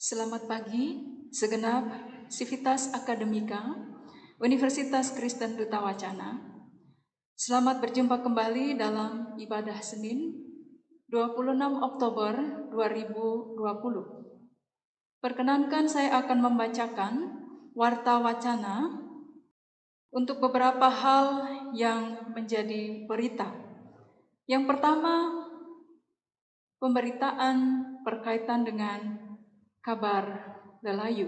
Selamat pagi, segenap Sivitas Akademika Universitas Kristen Duta Wacana. Selamat berjumpa kembali dalam ibadah Senin 26 Oktober 2020. Perkenankan saya akan membacakan Warta Wacana untuk beberapa hal yang menjadi berita. Yang pertama, pemberitaan berkaitan dengan kabar Lelayu.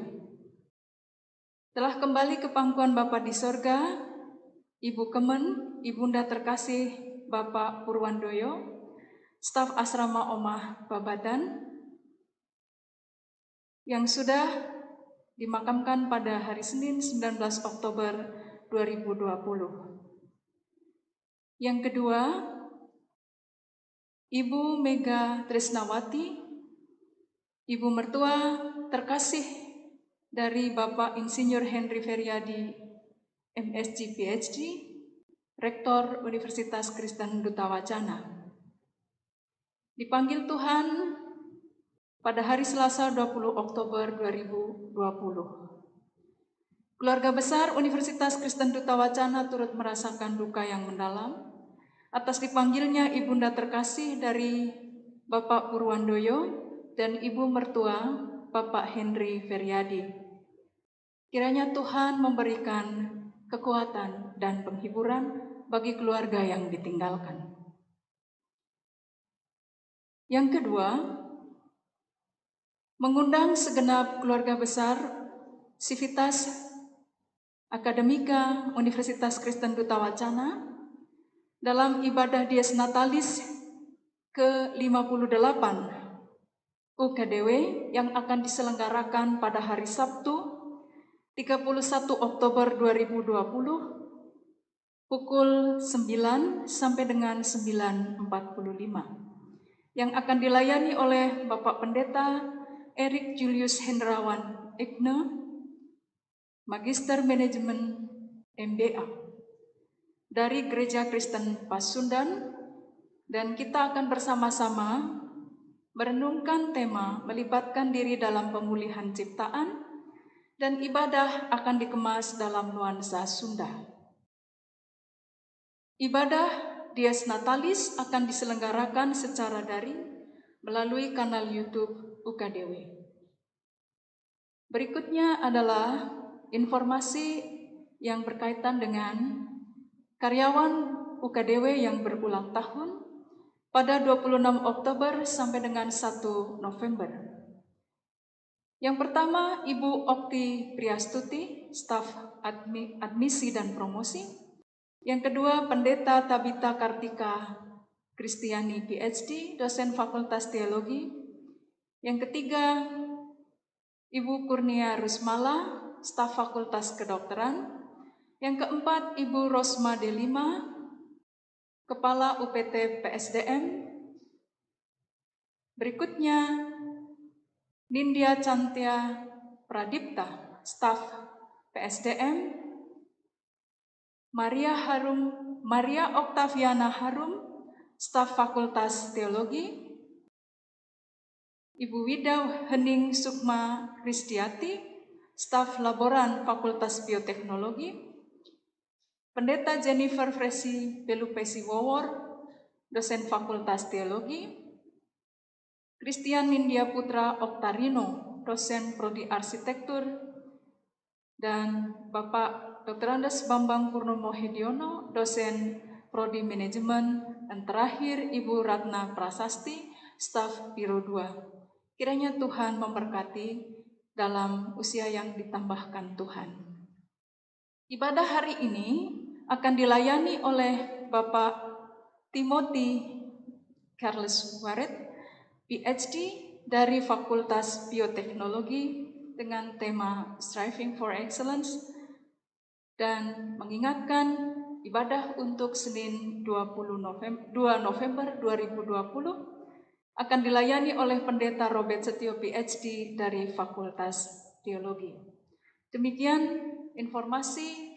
Telah kembali ke pangkuan Bapa di sorga, Ibu Kemen, Ibunda terkasih Bapak Purwandoyo, staf asrama Omah Babadan, yang sudah dimakamkan pada hari Senin 19 Oktober 2020. Yang kedua, Ibu Mega Trisnawati, Ibu mertua terkasih dari Bapak Insinyur Henry Feryadi, MSc PhD, Rektor Universitas Kristen Duta Wacana. Dipanggil Tuhan pada hari Selasa 20 Oktober 2020. Keluarga besar Universitas Kristen Duta Wacana turut merasakan duka yang mendalam atas dipanggilnya Ibunda terkasih dari Bapak Purwandoyo dan Ibu mertua Bapak Henry Feryadi. Kiranya Tuhan memberikan kekuatan dan penghiburan bagi keluarga yang ditinggalkan. Yang kedua, mengundang segenap keluarga besar Sivitas Akademika Universitas Kristen Duta Wacana dalam ibadah Dies Natalis ke-58 UKDW yang akan diselenggarakan pada hari Sabtu 31 Oktober 2020 pukul 9 sampai dengan 9.45 yang akan dilayani oleh Bapak Pendeta Erik Julius Hendrawan Igne, Magister Manajemen MBA dari Gereja Kristen Pasundan, dan kita akan bersama-sama merenungkan tema melibatkan diri dalam pemulihan ciptaan, dan ibadah akan dikemas dalam nuansa Sunda. Ibadah Dies Natalis akan diselenggarakan secara daring melalui kanal YouTube UKDW. Berikutnya adalah informasi yang berkaitan dengan karyawan UKDW yang berulang tahun pada 26 Oktober sampai dengan 1 November. Yang pertama, Ibu Okti Priastuti, staf admisi dan promosi. Yang kedua, Pendeta Tabita Kartika Kristiani PhD, dosen Fakultas Teologi. Yang ketiga, Ibu Kurnia Rusmala, staf Fakultas Kedokteran. Yang keempat, Ibu Rosma Delima, Kepala UPT PSDM. Berikutnya, Nindya Chantia Pradipta, staf PSDM. Maria Oktaviana Harum, staf Fakultas Teologi. Ibu Wida Hening Sukma Kristiati, staf Laboran Fakultas Bioteknologi. Pendeta Jennifer Fresi Belupesi Wowor, dosen Fakultas Teologi. Christian Nindya Putra Oktarino, dosen Prodi Arsitektur. Dan Bapak Dr. Andes Bambang Purnomo Hediono, dosen Prodi Manajemen. Dan terakhir Ibu Ratna Prasasti, staf Biro 2. Kiranya Tuhan memberkati dalam usia yang ditambahkan Tuhan. Ibadah hari ini akan dilayani oleh Bapak Timothy Carles Waret, PhD dari Fakultas Bioteknologi dengan tema Striving for Excellence, dan mengingatkan ibadah untuk Senin 2 November 2020 akan dilayani oleh Pendeta Robert Setio PhD dari Fakultas Teologi. Demikian informasi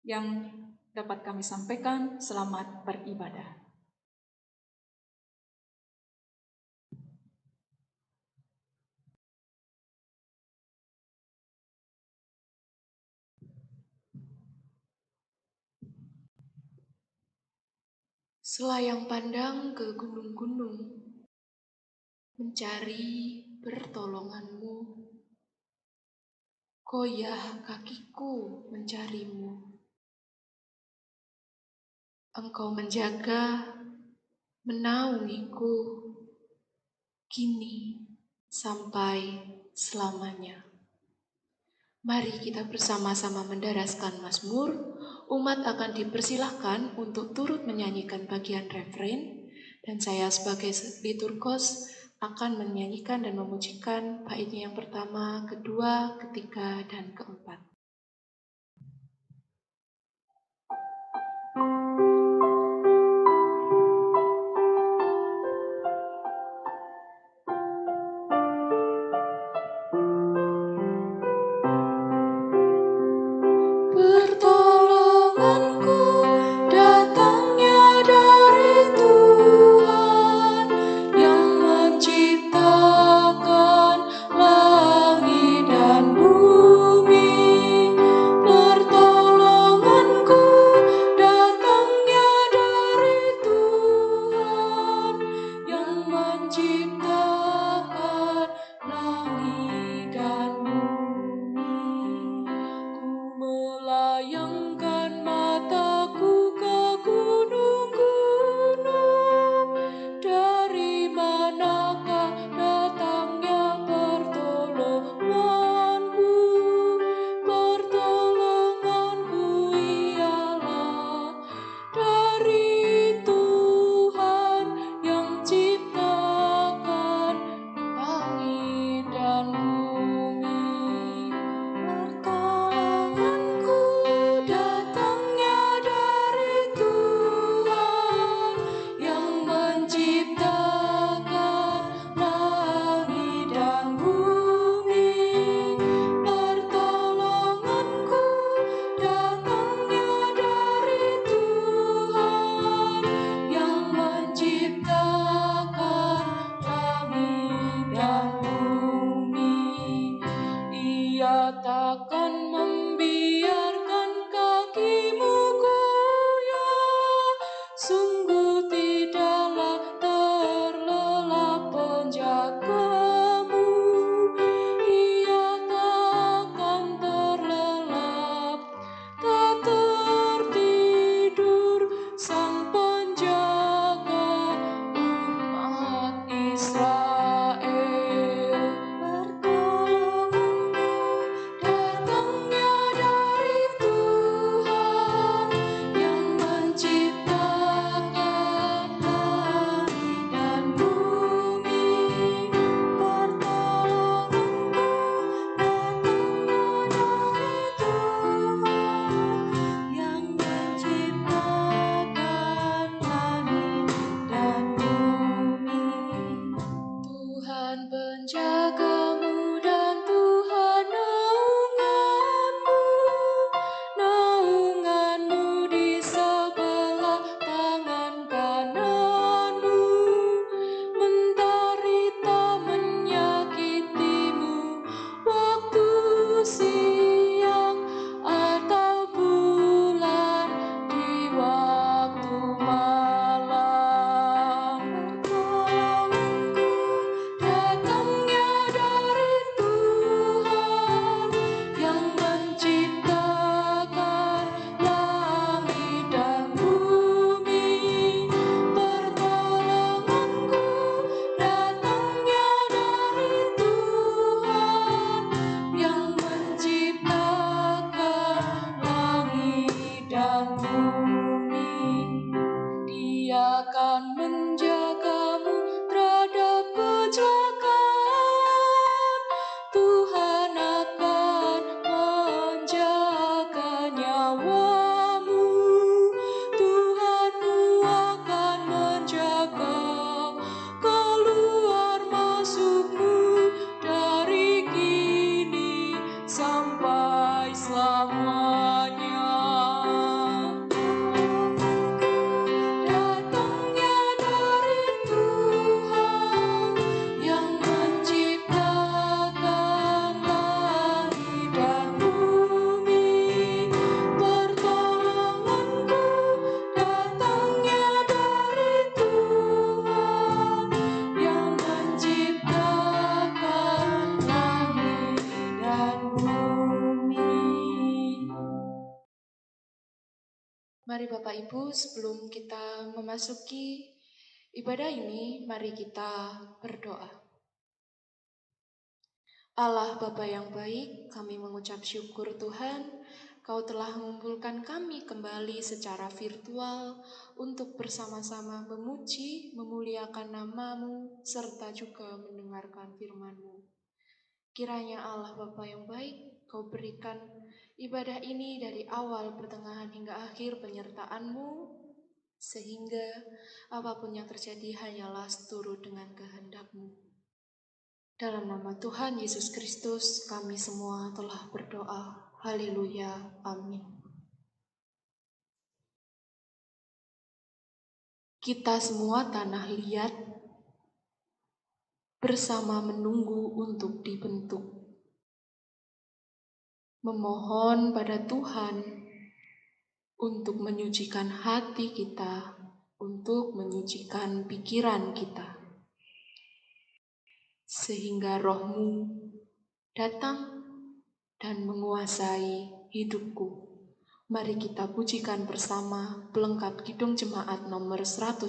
yang dapat kami sampaikan. Selamat beribadah. Selayang pandang ke gunung-gunung, mencari pertolonganmu. Goyah kakiku mencarimu. Engkau menjaga, menaungiku, kini sampai selamanya. Mari kita bersama-sama mendaraskan Mazmur. Umat akan dipersilahkan untuk turut menyanyikan bagian refrein, dan saya sebagai liturgos akan menyanyikan dan memujikan baitnya yang pertama, kedua, ketiga, dan keempat. Pertolonganku datangnya dari Tuhan yang menciptakan langit dan bumi. Pertolonganku datangnya dari Tuhan yang menciptakan langit dan bumi. Melayangkan mataku ke gunung-gunung, dari manakah datangnya pertolonganku? Pertolonganku ialah dari Tuhan yang ciptakan langit dan bumi. Pertolonganku datangnya dari Tuhan yang menciptakan langit dan bumi. Pertolonganku datangnya dari Tuhan yang menciptakan langit dan bumi. Ia takkan membiarkan kakimu goyah, sungguh tidaklah terlelap penjagamu. Ia takkan terlelap, tak tertidur sang penjaga umat Israel. Pertolonganku datangnya dari Tuhan yang menciptakan langit dan bumi. Pertolonganku datangnya dari Tuhan yang menciptakan langit dan bumi. Tuhan penjagamu dan Tuhan naunganmu, naunganmu di sebelah tangan kananmu. Mentari tak menyakitimu waktu siang, atau bulan di waktu malam. Pertolonganku datangnya Mari Bapak Ibu, sebelum kita memasuki ibadah ini, mari kita berdoa. Allah Bapa yang baik, kami mengucap syukur Tuhan, Kau telah mengumpulkan kami kembali secara virtual untuk bersama-sama memuji, memuliakan nama-Mu, serta juga mendengarkan firman-Mu. Kiranya Allah Bapa yang baik, Kau berikan ibadah ini dari awal, pertengahan, hingga akhir penyertaan-Mu, sehingga apapun yang terjadi hanyalah seturut dengan kehendak-Mu. Dalam nama Tuhan Yesus Kristus, kami semua telah berdoa. Haleluya. Amin. Kita semua tanah liat bersama menunggu untuk dibentuk. Memohon pada Tuhan untuk menyucikan hati kita, untuk menyucikan pikiran kita. Sehingga Roh-Mu datang dan menguasai hidupku. Mari kita pujikan bersama pelengkap Kidung Jemaat nomor 127,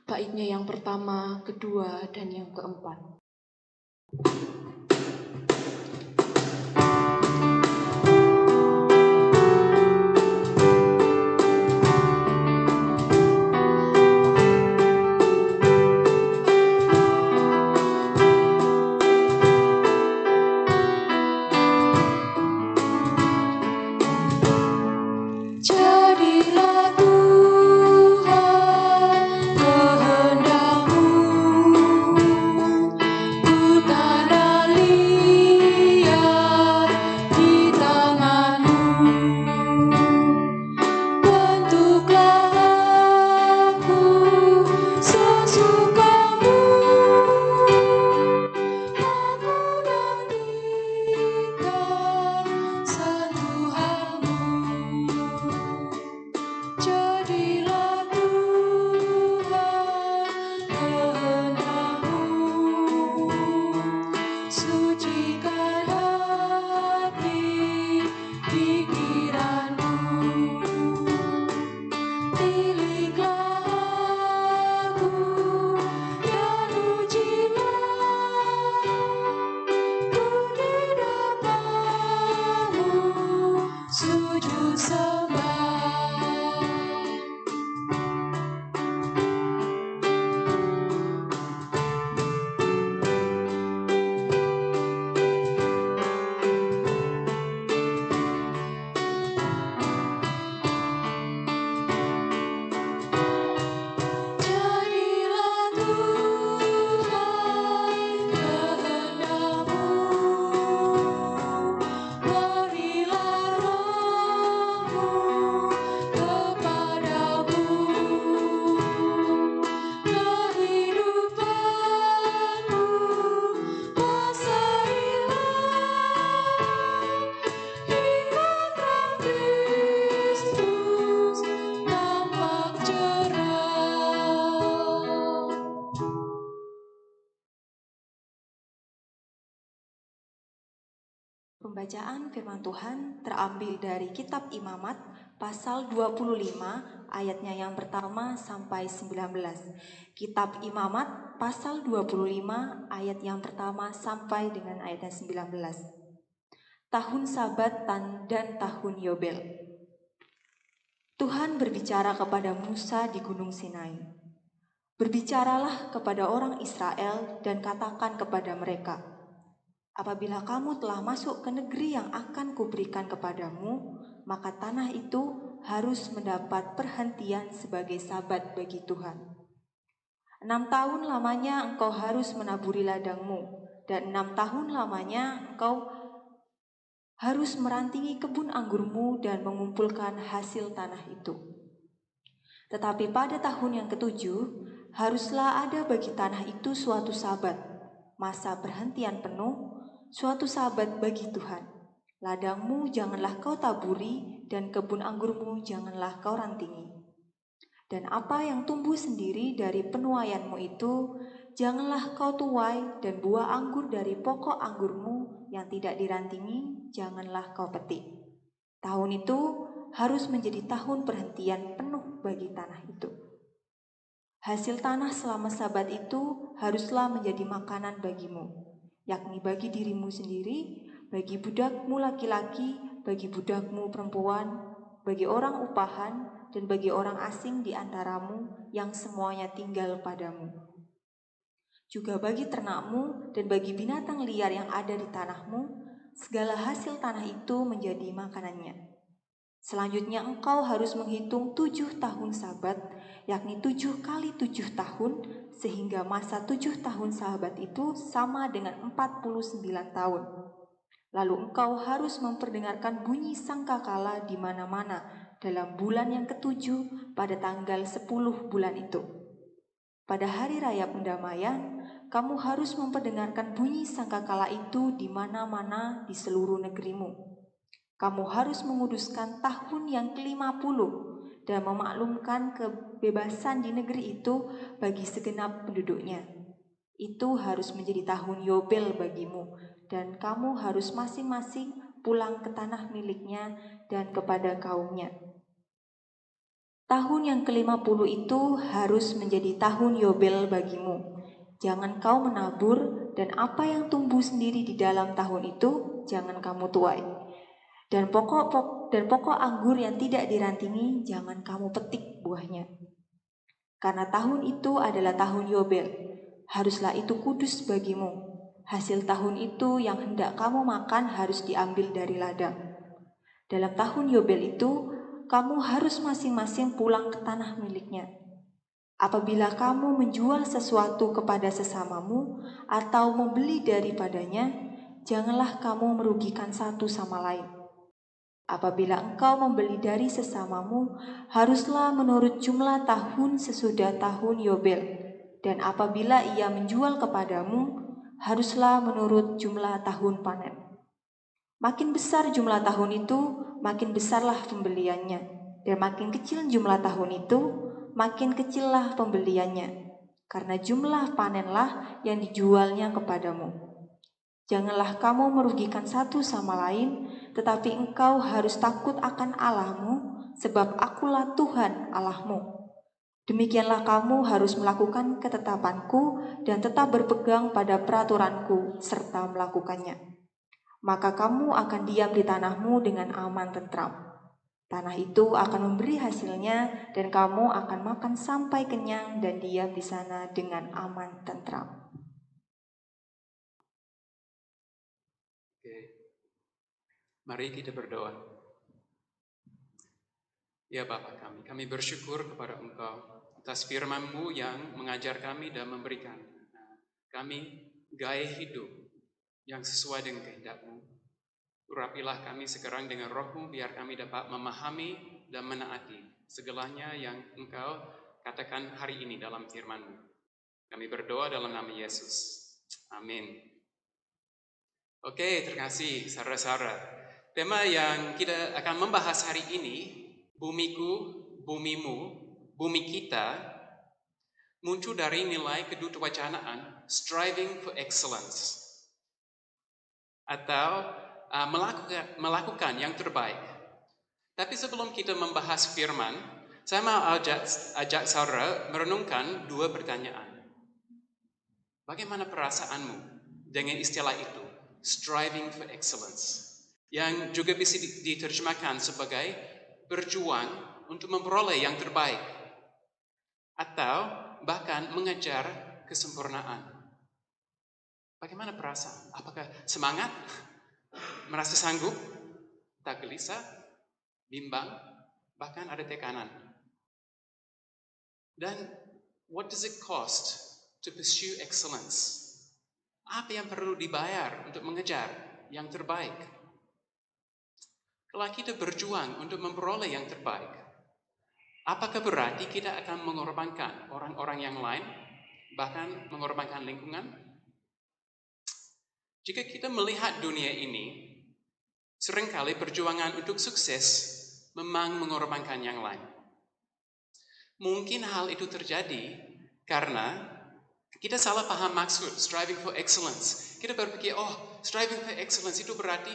baitnya yang pertama, kedua, dan yang keempat. Jadilah Tuhan kehendak-Mu, ku tanah liat di tangan-Mu. Bentuklah aku sesuka-Mu, aku nantikan sentuhan-Mu. Jadilah Tuhan kehendak-Mu, sucikan hati pikiran-Mu. Tiliklah aku dan ujilah ku di depan-Mu, sujud sembah. Jadilah Tuhan kehendak-Mu, berilah Roh-Mu kepadaku, kehidupan-Mu kuasailah, hingga terang Kristus nampak cerah. Pembacaan firman Tuhan terambil dari Kitab Imamat pasal 25 ayatnya yang pertama sampai 19. Kitab Imamat pasal 25 ayat yang pertama sampai dengan ayatnya 19. Tahun Sabat dan tahun Yobel. Tuhan berbicara kepada Musa di Gunung Sinai. Berbicaralah kepada orang Israel dan katakan kepada mereka, apabila kamu telah masuk ke negeri yang akan kuberikan kepadamu, maka tanah itu harus mendapat perhentian sebagai sabat bagi Tuhan. 6 tahun lamanya engkau harus menaburi ladangmu, dan 6 tahun lamanya engkau harus merantingi kebun anggurmu dan mengumpulkan hasil tanah itu. Tetapi pada tahun yang ke-7, haruslah ada bagi tanah itu suatu sabat, masa perhentian penuh, suatu sabat bagi Tuhan. Ladangmu janganlah kau taburi, dan kebun anggurmu janganlah kau rantingi. Dan apa yang tumbuh sendiri dari penuaianmu itu, janganlah kau tuai, dan buah anggur dari pokok anggurmu yang tidak dirantingi, janganlah kau petik. Tahun itu harus menjadi tahun perhentian penuh bagi tanah itu. Hasil tanah selama Sabat itu haruslah menjadi makanan bagimu, yakni bagi dirimu sendiri, bagi budakmu laki-laki, bagi budakmu perempuan, bagi orang upahan, dan bagi orang asing di antaramu yang semuanya tinggal padamu. Juga bagi ternakmu dan bagi binatang liar yang ada di tanahmu, segala hasil tanah itu menjadi makanannya. Selanjutnya engkau harus menghitung 7 tahun Sabat, yakni 7 kali 7 tahun, sehingga masa 7 tahun Sabat itu sama dengan 49 tahun. Lalu engkau harus memperdengarkan bunyi sangkakala di mana-mana dalam bulan yang ke-7 pada tanggal 10 bulan itu. Pada hari raya pendamaian, kamu harus memperdengarkan bunyi sangkakala itu di mana-mana di seluruh negerimu. Kamu harus menguduskan tahun yang ke-50 dan memaklumkan kebebasan di negeri itu bagi segenap penduduknya. Itu harus menjadi tahun Yobel bagimu, dan kamu harus masing-masing pulang ke tanah miliknya dan kepada kaumnya. Tahun yang ke-50 itu harus menjadi tahun Yobel bagimu. Jangan kau menabur, dan apa yang tumbuh sendiri di dalam tahun itu jangan kamu tuai. Dan pokok anggur yang tidak dirantingi jangan kamu petik buahnya. Karena tahun itu adalah tahun Yobel, haruslah itu kudus bagimu. Hasil tahun itu yang hendak kamu makan harus diambil dari ladang. Dalam tahun Yobel itu, kamu harus masing-masing pulang ke tanah miliknya. Apabila kamu menjual sesuatu kepada sesamamu atau membeli daripadanya, janganlah kamu merugikan satu sama lain. Apabila engkau membeli dari sesamamu, haruslah menurut jumlah tahun sesudah tahun Yobel. Dan apabila ia menjual kepadamu, haruslah menurut jumlah tahun panen. Makin besar jumlah tahun itu, makin besarlah pembeliannya. Dan makin kecil jumlah tahun itu, makin kecillah pembeliannya. Karena jumlah panenlah yang dijualnya kepadamu. Janganlah kamu merugikan satu sama lain, tetapi engkau harus takut akan Allahmu, sebab akulah Tuhan Allahmu. Demikianlah kamu harus melakukan ketetapanku dan tetap berpegang pada peraturanku serta melakukannya. Maka kamu akan diam di tanahmu dengan aman tentram. Tanah itu akan memberi hasilnya dan kamu akan makan sampai kenyang dan diam di sana dengan aman tentram. Oke. Mari kita berdoa. Ya Bapa kami bersyukur kepada Engkau atas firman-Mu yang mengajar kami dan memberikan kami gaya hidup yang sesuai dengan kehendak-Mu. Urapilah kami sekarang dengan Roh-Mu biar kami dapat memahami dan menaati segalanya yang Engkau katakan hari ini dalam firman-Mu. Kami berdoa dalam nama Yesus. Amin. Oke, terima kasih saudara-saudara. Tema yang kita akan membahas hari ini, bumiku, bumimu, bumi kita, muncul dari nilai kedutwacanaan, striving for excellence, atau melakukan yang terbaik. Tapi sebelum kita membahas firman, saya mau ajak saudara merenungkan 2 pertanyaan. Bagaimana perasaanmu dengan istilah itu? Striving for excellence, yang juga bisa diterjemahkan sebagai berjuang untuk memperoleh yang terbaik, atau bahkan mengejar kesempurnaan. Bagaimana perasaan? Apakah semangat? Merasa sanggup? Tak gelisah? Bimbang? Bahkan ada tekanan? Dan what does it cost to pursue excellence? Apa yang perlu dibayar untuk mengejar yang terbaik? Kalau kita berjuang untuk memperoleh yang terbaik, apakah berarti kita akan mengorbankan orang-orang yang lain, bahkan mengorbankan lingkungan? Jika kita melihat dunia ini, seringkali perjuangan untuk sukses memang mengorbankan yang lain. Mungkin hal itu terjadi karena kita salah paham maksud striving for excellence. Kita berpikir, striving for excellence itu berarti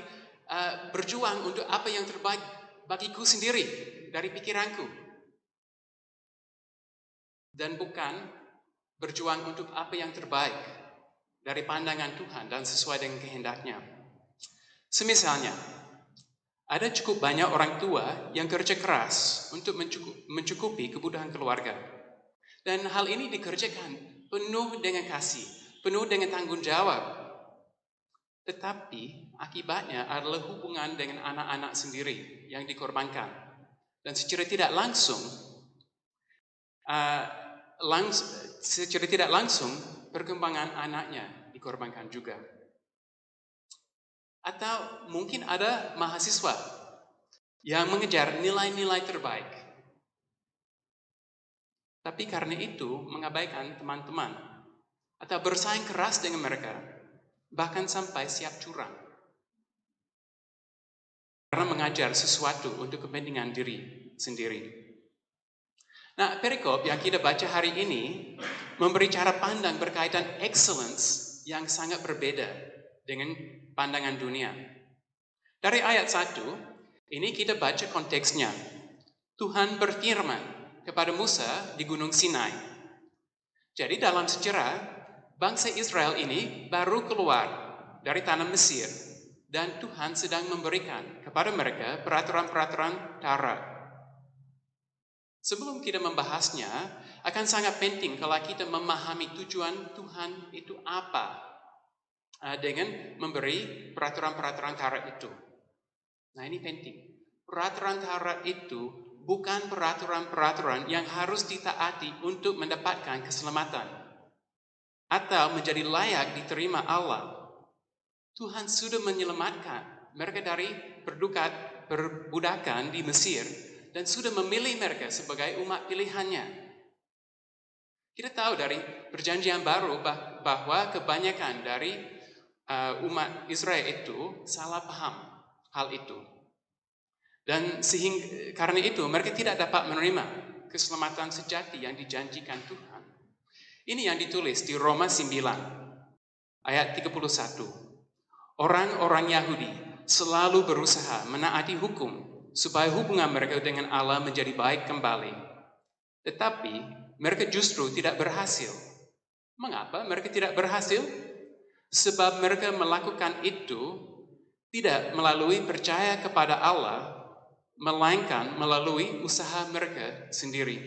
berjuang untuk apa yang terbaik bagiku sendiri, dari pikiranku. Dan bukan berjuang untuk apa yang terbaik dari pandangan Tuhan dan sesuai dengan kehendaknya. Semisalnya, ada cukup banyak orang tua yang kerja keras untuk mencukupi kebutuhan keluarga. Dan hal ini dikerjakan penuh dengan kasih, penuh dengan tanggung jawab. Tetapi akibatnya adalah hubungan dengan anak-anak sendiri yang dikorbankan. Dan secara tidak langsung perkembangan anaknya dikorbankan juga. Atau mungkin ada mahasiswa yang mengejar nilai-nilai terbaik. Tapi karena itu mengabaikan teman-teman atau bersaing keras dengan mereka, bahkan sampai siap curang. Karena mengajar sesuatu untuk kepentingan diri sendiri. Nah, perikop yang kita baca hari ini memberi cara pandang berkaitan excellence yang sangat berbeda dengan pandangan dunia. Dari ayat 1, ini kita baca konteksnya. Tuhan berfirman kepada Musa di Gunung Sinai. Jadi dalam sejarah, bangsa Israel ini baru keluar dari tanah Mesir dan Tuhan sedang memberikan kepada mereka peraturan-peraturan Taurat. Sebelum kita membahasnya, akan sangat penting kalau kita memahami tujuan Tuhan itu apa dengan memberi peraturan-peraturan Taurat itu. Nah, ini penting. Peraturan Taurat itu bukan peraturan-peraturan yang harus ditaati untuk mendapatkan keselamatan atau menjadi layak diterima Allah. Tuhan sudah menyelamatkan mereka dari perbudakan di Mesir dan sudah memilih mereka sebagai umat pilihannya. Kita tahu dari Perjanjian Baru bahwa kebanyakan dari umat Israel itu salah paham hal itu. Dan karena itu mereka tidak dapat menerima keselamatan sejati yang dijanjikan Tuhan. Ini yang ditulis di Roma 9 ayat 31. Orang-orang Yahudi selalu berusaha menaati hukum supaya hubungan mereka dengan Allah menjadi baik kembali. Tetapi mereka justru tidak berhasil. Mengapa mereka tidak berhasil? Sebab mereka melakukan itu tidak melalui percaya kepada Allah, melainkan melalui usaha mereka sendiri.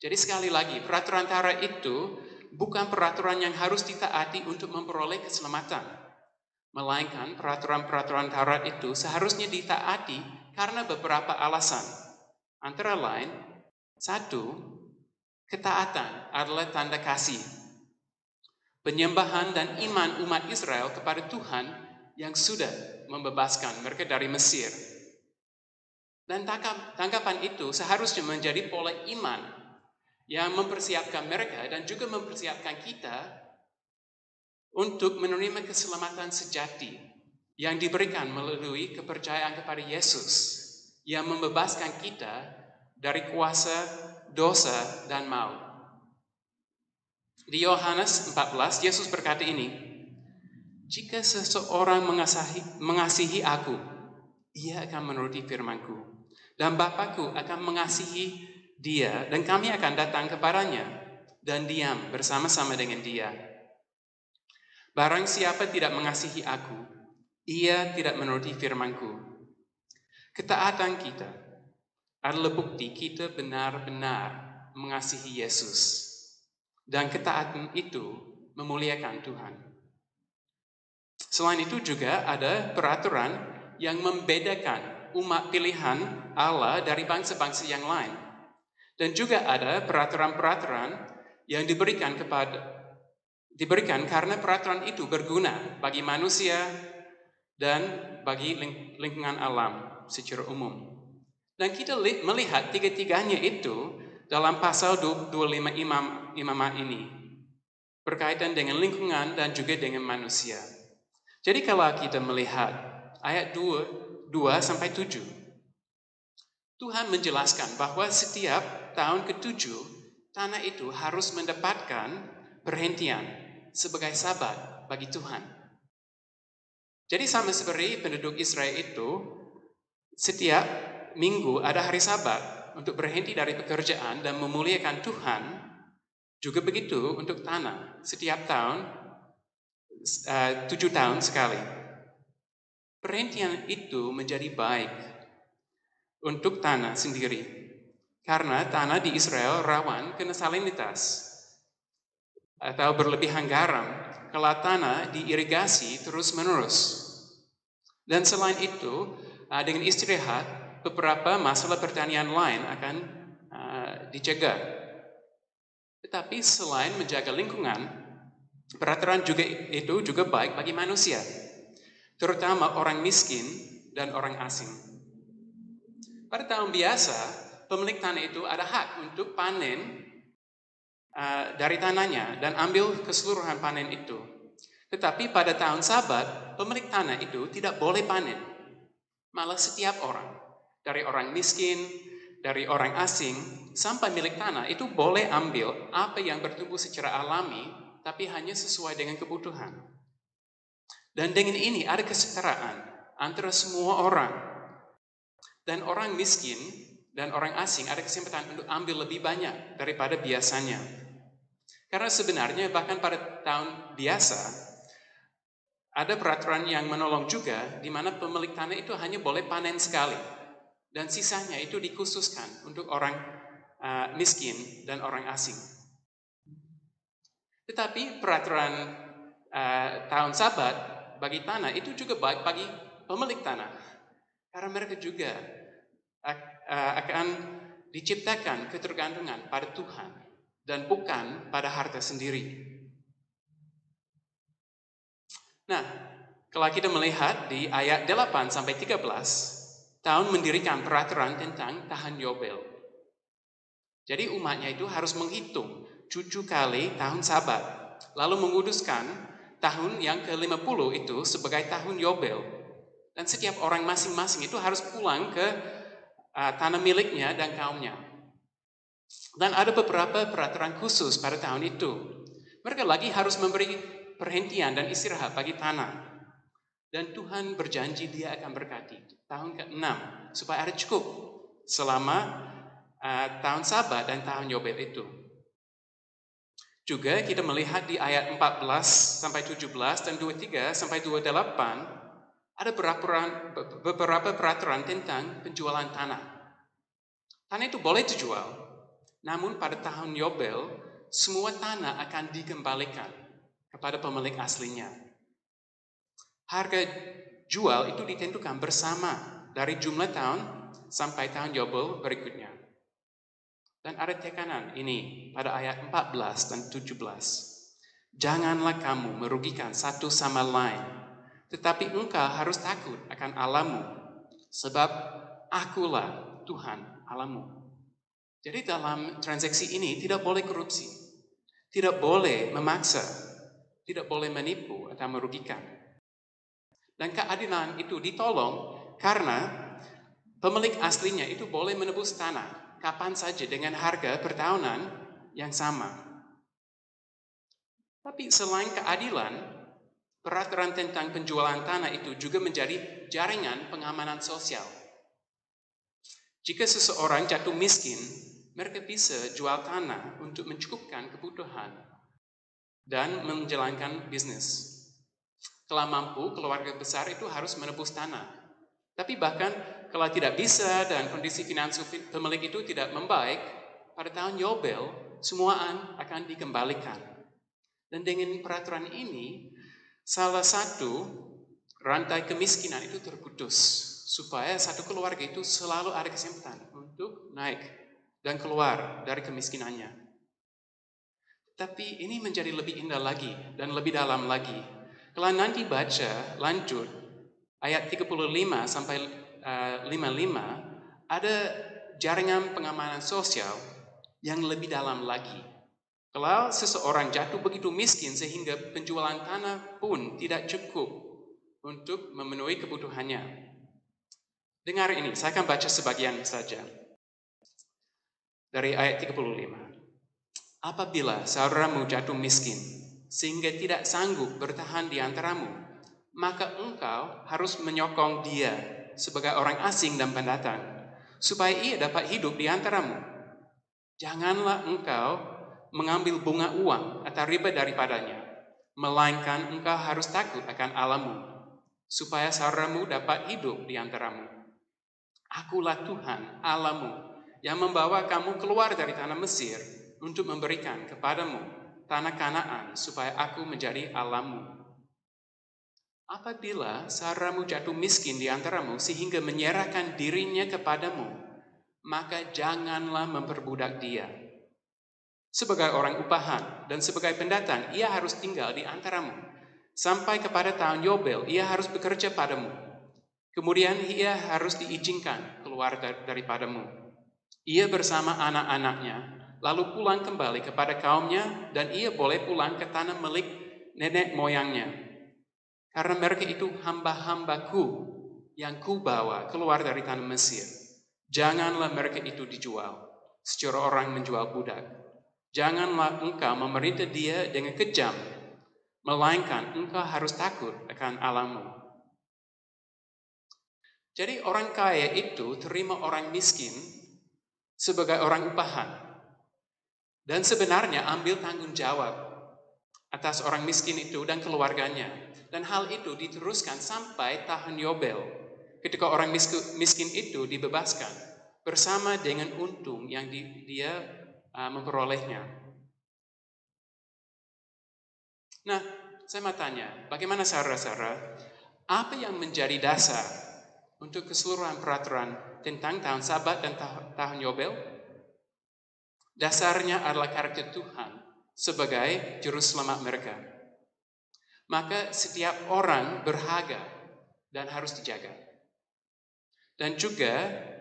Jadi sekali lagi, peraturan Taurat itu bukan peraturan yang harus ditaati untuk memperoleh keselamatan, melainkan peraturan-peraturan Taurat itu seharusnya ditaati karena beberapa alasan. Antara lain, 1, ketaatan adalah tanda kasih. Penyembahan dan iman umat Israel kepada Tuhan yang sudah membebaskan mereka dari Mesir. Dan tanggapan itu seharusnya menjadi pola iman yang mempersiapkan mereka dan juga mempersiapkan kita untuk menerima keselamatan sejati yang diberikan melalui kepercayaan kepada Yesus yang membebaskan kita dari kuasa dosa dan maut. Di Yohanes 14, Yesus berkata ini, "Jika seseorang mengasihi aku, ia akan menuruti firman-Ku. Dan Bapa-Ku akan mengasihi dia, dan kami akan datang kepadanya, dan diam bersama-sama dengan dia. Barang siapa tidak mengasihi aku, ia tidak menuruti firman-Ku." Ketaatan kita adalah bukti kita benar-benar mengasihi Yesus. Dan ketaatan itu memuliakan Tuhan. Selain itu juga ada peraturan yang membedakan umat pilihan Allah dari bangsa-bangsa yang lain. Dan juga ada peraturan-peraturan yang diberikan karena peraturan itu berguna bagi manusia dan bagi lingkungan alam secara umum. Dan kita melihat tiga-tiganya itu dalam pasal 25 imamah ini berkaitan dengan lingkungan dan juga dengan manusia. Jadi kalau kita melihat ayat 2-7, Tuhan menjelaskan bahwa setiap tahun ke-7 tanah itu harus mendapatkan perhentian sebagai sabat bagi Tuhan. Jadi sama seperti penduduk Israel itu setiap minggu ada hari Sabat untuk berhenti dari pekerjaan dan memuliakan Tuhan. Juga begitu untuk tanah, setiap tahun 7 tahun sekali. Perhentian itu menjadi baik untuk tanah sendiri, karena tanah di Israel rawan kena salinitas atau berlebihan garam kalau tanah diirigasi terus-menerus. Dan selain itu, dengan istirahat, beberapa masalah pertanian lain akan dicegah. Tetapi selain menjaga lingkungan, peraturan itu juga baik bagi manusia, terutama orang miskin dan orang asing. Pada tahun biasa, pemilik tanah itu ada hak untuk panen dari tanahnya dan ambil keseluruhan panen itu. Tetapi pada tahun Sabat, pemilik tanah itu tidak boleh panen. Malah setiap orang, dari orang miskin, dari orang asing, sampai milik tanah itu boleh ambil apa yang bertumbuh secara alami, tapi hanya sesuai dengan kebutuhan. Dan dengan ini ada kesetaraan antara semua orang. Dan orang miskin dan orang asing ada kesempatan untuk ambil lebih banyak daripada biasanya. Karena sebenarnya bahkan pada tahun biasa, ada peraturan yang menolong juga, di mana pemilik tanah itu hanya boleh panen sekali. Dan sisanya itu dikhususkan untuk orang miskin dan orang asing. Tetapi peraturan tahun Sabat bagi tanah itu juga baik bagi pemilik tanah. Karena mereka juga akan diciptakan ketergantungan pada Tuhan dan bukan pada harta sendiri. Nah, kalau kita melihat di ayat 8-13, tahun mendirikan peraturan tentang tahun Yobel. Jadi umatnya itu harus menghitung 7 kali tahun Sabat, lalu menguduskan tahun yang ke-50 itu sebagai tahun Yobel. Dan setiap orang masing-masing itu harus pulang ke tanah miliknya dan kaumnya. Dan ada beberapa peraturan khusus pada tahun itu. Mereka lagi harus memberi perhentian dan istirahat bagi tanah. Dan Tuhan berjanji Dia akan berkati tahun ke-6 supaya ada cukup selama tahun Sabat dan tahun Yobel itu. Juga kita melihat di ayat 14-17 dan 23-28 ada beberapa peraturan tentang penjualan tanah. Tanah itu boleh dijual, namun pada tahun Yobel semua tanah akan dikembalikan kepada pemilik aslinya. Harga jual itu ditentukan bersama dari jumlah tahun sampai tahun Yobel berikutnya. Dan ada tekanan ini pada ayat 14 dan 17. Janganlah kamu merugikan satu sama lain, tetapi engkau harus takut akan Allahmu, sebab akulah Tuhan Allahmu. Jadi dalam transaksi ini tidak boleh korupsi, tidak boleh memaksa, tidak boleh menipu atau merugikan. Dan keadilan itu ditolong karena pemilik aslinya itu boleh menebus tanah kapan saja dengan harga pertahunan yang sama. Tapi selain keadilan, peraturan tentang penjualan tanah itu juga menjadi jaringan pengamanan sosial. Jika seseorang jatuh miskin, mereka bisa jual tanah untuk mencukupkan kebutuhan dan menjalankan bisnis. Kalau mampu, keluarga besar itu harus menebus tanah. Tapi bahkan kalau tidak bisa dan kondisi finansial pemilik itu tidak membaik, pada tahun Yobel, semuaan akan dikembalikan. Dan dengan peraturan ini, salah satu rantai kemiskinan itu terputus, supaya satu keluarga itu selalu ada kesempatan untuk naik dan keluar dari kemiskinannya. Tapi ini menjadi lebih indah lagi dan lebih dalam lagi. Kalau nanti baca lanjut ayat 35-55 ada jaringan pengamanan sosial yang lebih dalam lagi. Kalau seseorang jatuh begitu miskin sehingga penjualan tanah pun tidak cukup untuk memenuhi kebutuhannya. Dengar ini, saya akan baca sebagian saja. Dari ayat 35. Apabila saudaramu jatuh miskin sehingga tidak sanggup bertahan di antaramu, maka engkau harus menyokong dia sebagai orang asing dan pendatang, supaya ia dapat hidup di antaramu. Janganlah engkau mengambil bunga uang atau riba daripadanya, melainkan engkau harus takut akan Allahmu, supaya saudaramu dapat hidup di antaramu. Akulah Tuhan Allahmu yang membawa kamu keluar dari tanah Mesir untuk memberikan kepadamu tanah Kanaan, supaya aku menjadi Allahmu. Apabila saudaramu jatuh miskin di antaramu sehingga menyerahkan dirinya kepadamu, maka janganlah memperbudak dia. Sebagai orang upahan dan sebagai pendatang, ia harus tinggal di antaramu. Sampai kepada tahun Yobel, ia harus bekerja padamu. Kemudian ia harus diizinkan keluar daripadamu. Ia bersama anak-anaknya, lalu pulang kembali kepada kaumnya, dan ia boleh pulang ke tanah milik nenek moyangnya. Karena mereka itu hamba-hambaku yang kubawa keluar dari tanah Mesir. Janganlah mereka itu dijual secara orang menjual budak. Janganlah engkau memerintah dia dengan kejam, melainkan engkau harus takut akan Allahmu. Jadi orang kaya itu terima orang miskin sebagai orang upahan, dan sebenarnya ambil tanggung jawab atas orang miskin itu dan keluarganya. Dan hal itu diteruskan sampai tahun Yobel, ketika orang miskin itu dibebaskan bersama dengan untung yang dia memperolehnya. Nah, saya mau tanya, bagaimana saudara-saudara, apa yang menjadi dasar untuk keseluruhan peraturan tentang tahun Sabat dan tahun Yobel? Dasarnya adalah karakter Tuhan sebagai juru selamat mereka. Maka setiap orang berharga dan harus dijaga. Dan juga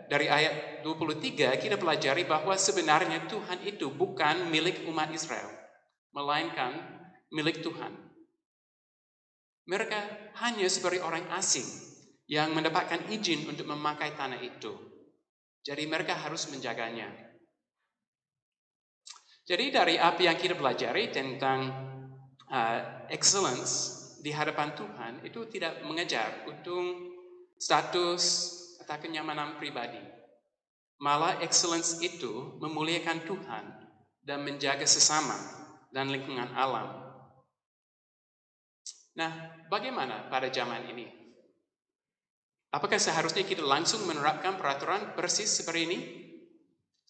dari ayat 23 kita pelajari bahwa sebenarnya Tuhan itu bukan milik umat Israel, melainkan milik Tuhan. Mereka hanya seperti orang asing yang mendapatkan izin untuk memakai tanah itu. Jadi mereka harus menjaganya. Jadi dari apa yang kita pelajari tentang excellence di hadapan Tuhan itu tidak mengejar untung, status, atau kenyamanan pribadi. Malah excellence itu memuliakan Tuhan dan menjaga sesama dan lingkungan alam. Nah, bagaimana pada zaman ini? Apakah seharusnya kita langsung menerapkan peraturan persis seperti ini?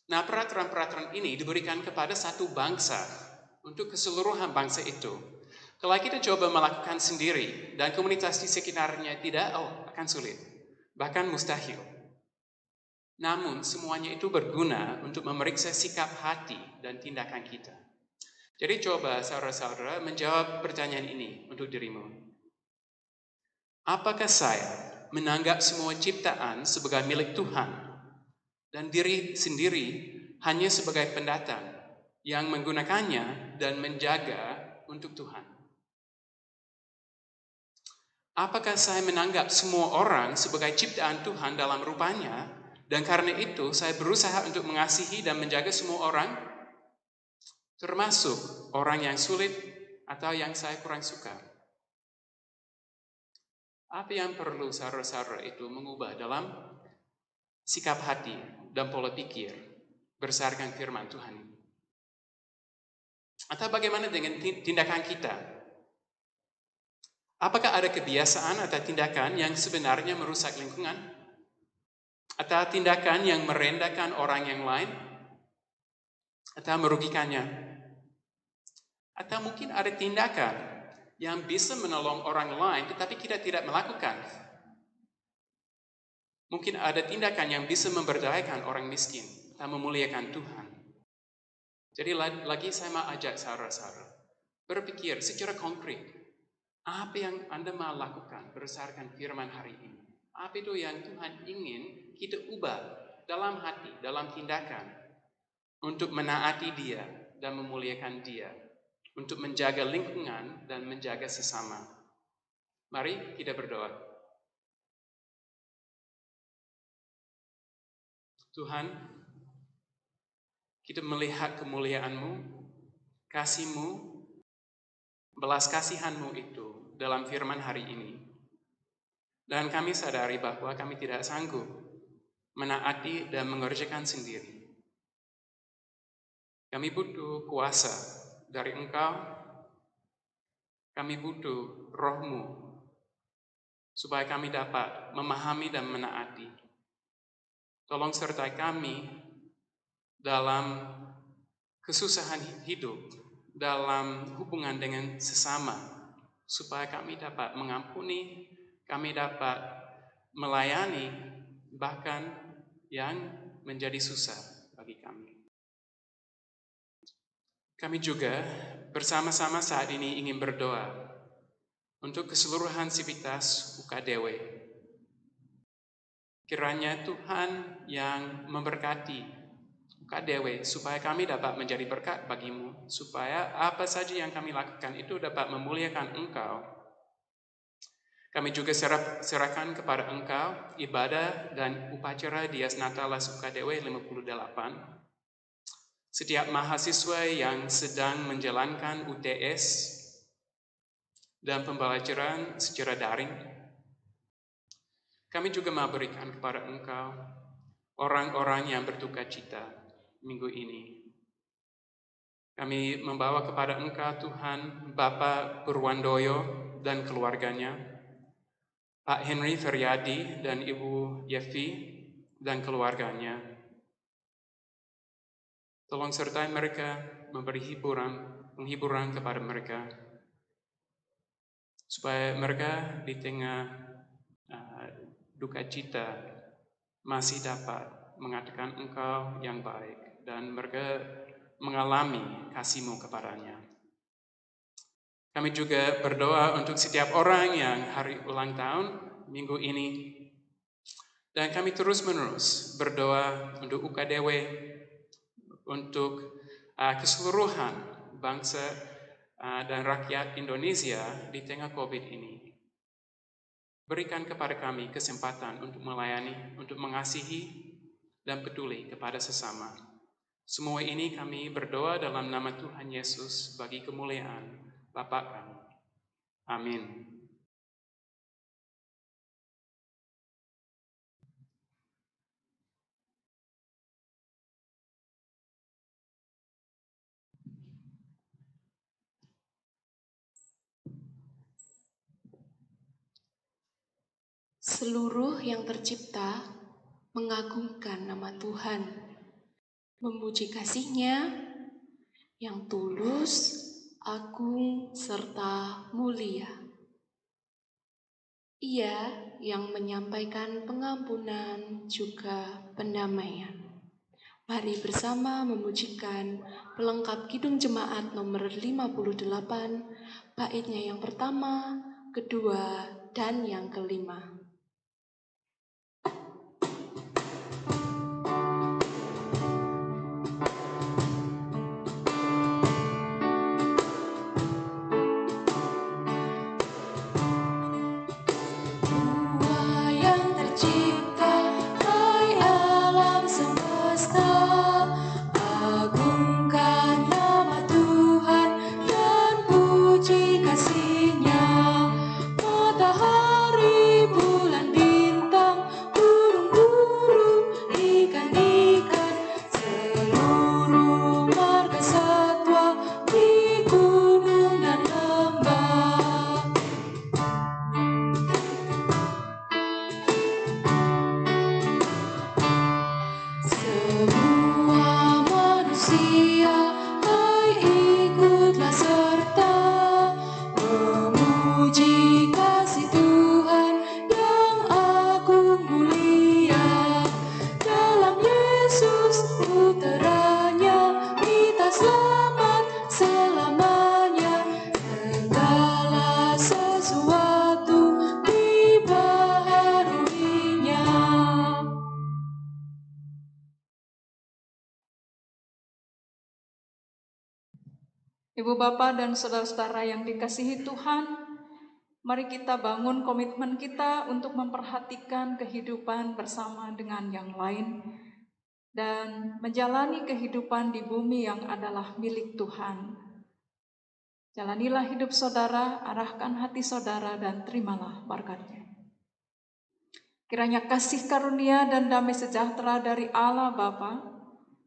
Nah, peraturan-peraturan ini diberikan kepada satu bangsa untuk keseluruhan bangsa itu. Kalau kita coba melakukan sendiri dan komunitas di sekitarnya tidak, akan sulit, bahkan mustahil. Namun semuanya itu berguna untuk memeriksa sikap hati dan tindakan kita. Jadi coba saudara-saudara menjawab pertanyaan ini untuk dirimu. Apakah saya menganggap semua ciptaan sebagai milik Tuhan dan diri sendiri hanya sebagai pendatang yang menggunakannya dan menjaga untuk Tuhan? Apakah saya menganggap semua orang sebagai ciptaan Tuhan dalam rupanya, dan karena itu saya berusaha untuk mengasihi dan menjaga semua orang, termasuk orang yang sulit atau yang saya kurang suka? Apa yang perlu saudara-saudara itu mengubah dalam sikap hati dan pola pikir berdasarkan firman Tuhan? Atau bagaimana dengan tindakan kita? Apakah ada kebiasaan atau tindakan yang sebenarnya merusak lingkungan? Atau tindakan yang merendahkan orang yang lain? Atau merugikannya? Atau mungkin ada tindakan yang bisa menolong orang lain tetapi kita tidak melakukan? Mungkin ada tindakan yang bisa memberdayakan orang miskin atau memuliakan Tuhan. Jadi lagi saya mau ajak saudara-saudara berpikir secara konkret. Apa yang Anda mau lakukan berdasarkan firman hari ini? Apa itu yang Tuhan ingin kita ubah dalam hati, dalam tindakan untuk menaati Dia dan memuliakan Dia, untuk menjaga lingkungan dan menjaga sesama? Mari kita berdoa. Tuhan, kita melihat kemuliaan-Mu, kasih-Mu, belas kasihan-Mu itu dalam firman hari ini. Dan kami sadari bahwa kami tidak sanggup menaati dan mengerjakan sendiri. Kami butuh kuasa dari Engkau, kami butuh Roh-Mu, supaya kami dapat memahami dan menaati. Tolong sertai kami dalam kesusahan hidup, dalam hubungan dengan sesama, supaya kami dapat mengampuni, kami dapat melayani, bahkan yang menjadi susah bagi kami. Kami juga bersama-sama saat ini ingin berdoa untuk keseluruhan sivitas UKDW. Kiranya Tuhan yang memberkati UKDW supaya kami dapat menjadi berkat bagimu, supaya apa saja yang kami lakukan itu dapat memuliakan Engkau. Kami juga serahkan kepada Engkau ibadah dan upacara Dies Natalis UKDW 58. Setiap mahasiswa yang sedang menjalankan UTS dan pembelajaran secara daring, kami juga memberikan kepada Engkau orang-orang yang berduka cita minggu ini. Kami membawa kepada Engkau Tuhan Bapak Purwandoyo dan keluarganya, Pak Henry Feryadi dan Ibu Yevi dan keluarganya. Tolong sertai mereka, memberi penghiburan kepada mereka, supaya mereka di tengah duka cita masih dapat mengatakan Engkau yang baik, dan mereka mengalami kasih-Mu kepadanya. Kami juga berdoa untuk setiap orang yang hari ulang tahun minggu ini, dan kami terus-menerus berdoa untuk UKDW, untuk keseluruhan bangsa dan rakyat Indonesia di tengah COVID ini. Berikan kepada kami kesempatan untuk melayani, untuk mengasihi, dan peduli kepada sesama. Semua ini kami berdoa dalam nama Tuhan Yesus bagi kemuliaan Bapa kami. Amin. Seluruh yang tercipta mengagungkan nama Tuhan, memuji kasih-Nya yang tulus, agung, serta mulia. Ia yang menyampaikan pengampunan juga pendamaian. Mari bersama memujikan pelengkap Kidung Jemaat nomor 58, baitnya yang pertama, kedua, dan yang kelima. Ibu Bapak dan saudara-saudara yang dikasihi Tuhan, mari kita bangun komitmen kita untuk memperhatikan kehidupan bersama dengan yang lain dan menjalani kehidupan di bumi yang adalah milik Tuhan. Jalanilah hidup saudara, arahkan hati saudara, dan terimalah berkat-Nya. Kiranya kasih karunia dan damai sejahtera dari Allah Bapa,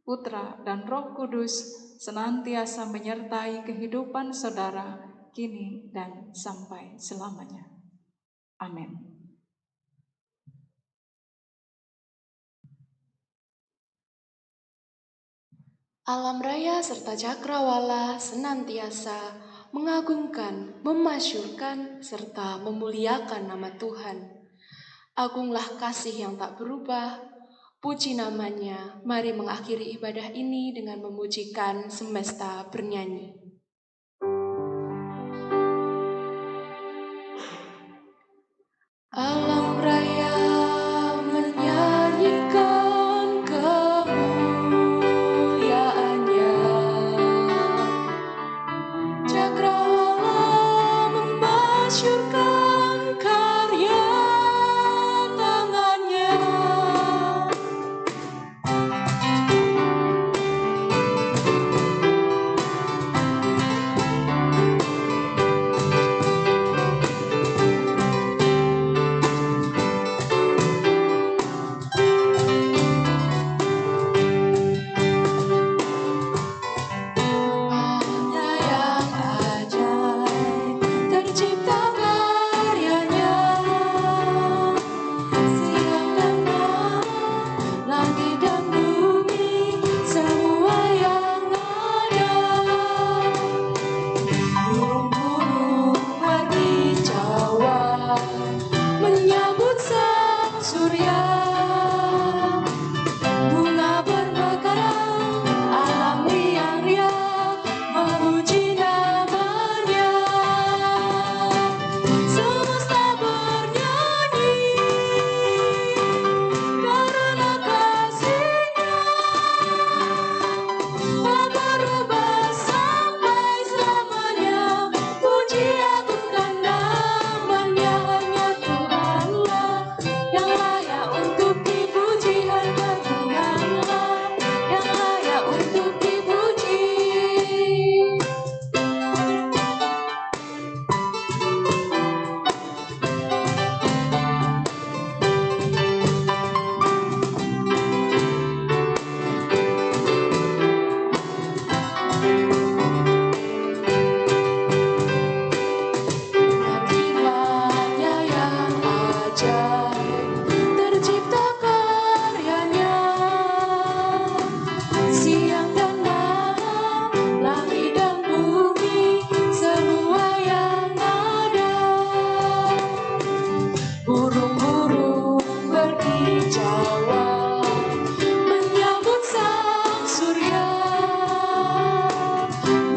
Putra, dan Roh Kudus senantiasa menyertai kehidupan saudara kini dan sampai selamanya. Amin. Alam raya serta cakrawala senantiasa mengagungkan, memasyurkan, serta memuliakan nama Tuhan. Agunglah kasih yang tak berubah, puji namanya. Mari mengakhiri ibadah ini dengan memujikan semesta bernyanyi. Alam raya menyanyikan kemuliaannya, cakrawala memasyurkan karya tangannya. Hanya yang ajaib tercipta karyanya, siang dan malam, langit dan bumi, semua yang ada. Burung-burung berkicauan menyambut sang surya, bunga bermekaran, alam riang-riang memuji namanya. Semesta bernyanyi karena kasih-Nya, tak berubah sampai selamanya. Puji agungkan namanya, hanya Tuhanlah yang layak untuk dipuji, hanya Tuhanlah yang layak untuk dipuji. Firman-Nya yang ajaib tercipta karyanya, siang dan malam, langit dan bumi, semua yang ada. Burung-burung berkicauan menyambut sang surya,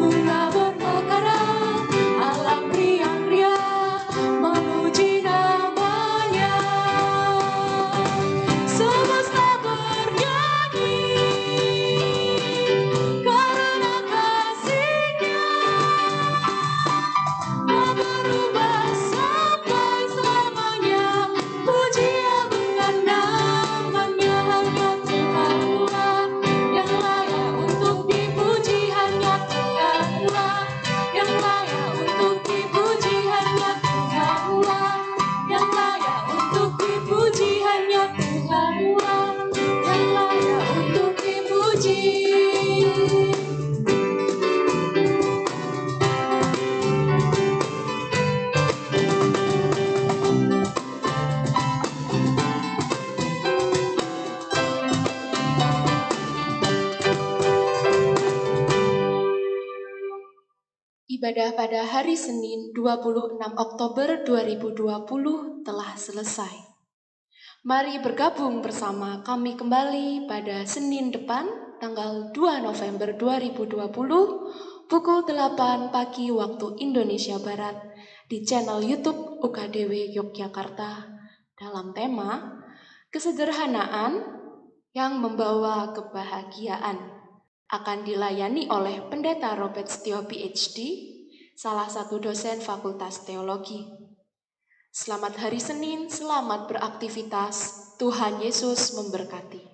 bunga bermekaran, alam riang-riang memuji namanya. Semesta bernyanyi karena kasih-Nya, tak berubah sampai selamanya. Puji agungkan namanya, hanya Tuhanlah yang layak untuk dipuji, hanya Tuhanlah yang layak untuk dipuji, hanya Tuhanlah yang layak untuk dipuji, hanya Tuhanlah yang layak untuk dipuji. Ibadah pada hari Senin 26 Oktober 2020 telah selesai. Mari bergabung bersama kami kembali pada Senin depan tanggal 2 November 2020 pukul 8 pagi waktu Indonesia Barat di channel YouTube UKDW Yogyakarta dalam tema Kesederhanaan yang Membawa Kebahagiaan. Akan dilayani oleh Pendeta Robert Setio PhD, salah satu dosen Fakultas Teologi. Selamat hari Senin, selamat beraktivitas. Tuhan Yesus memberkati.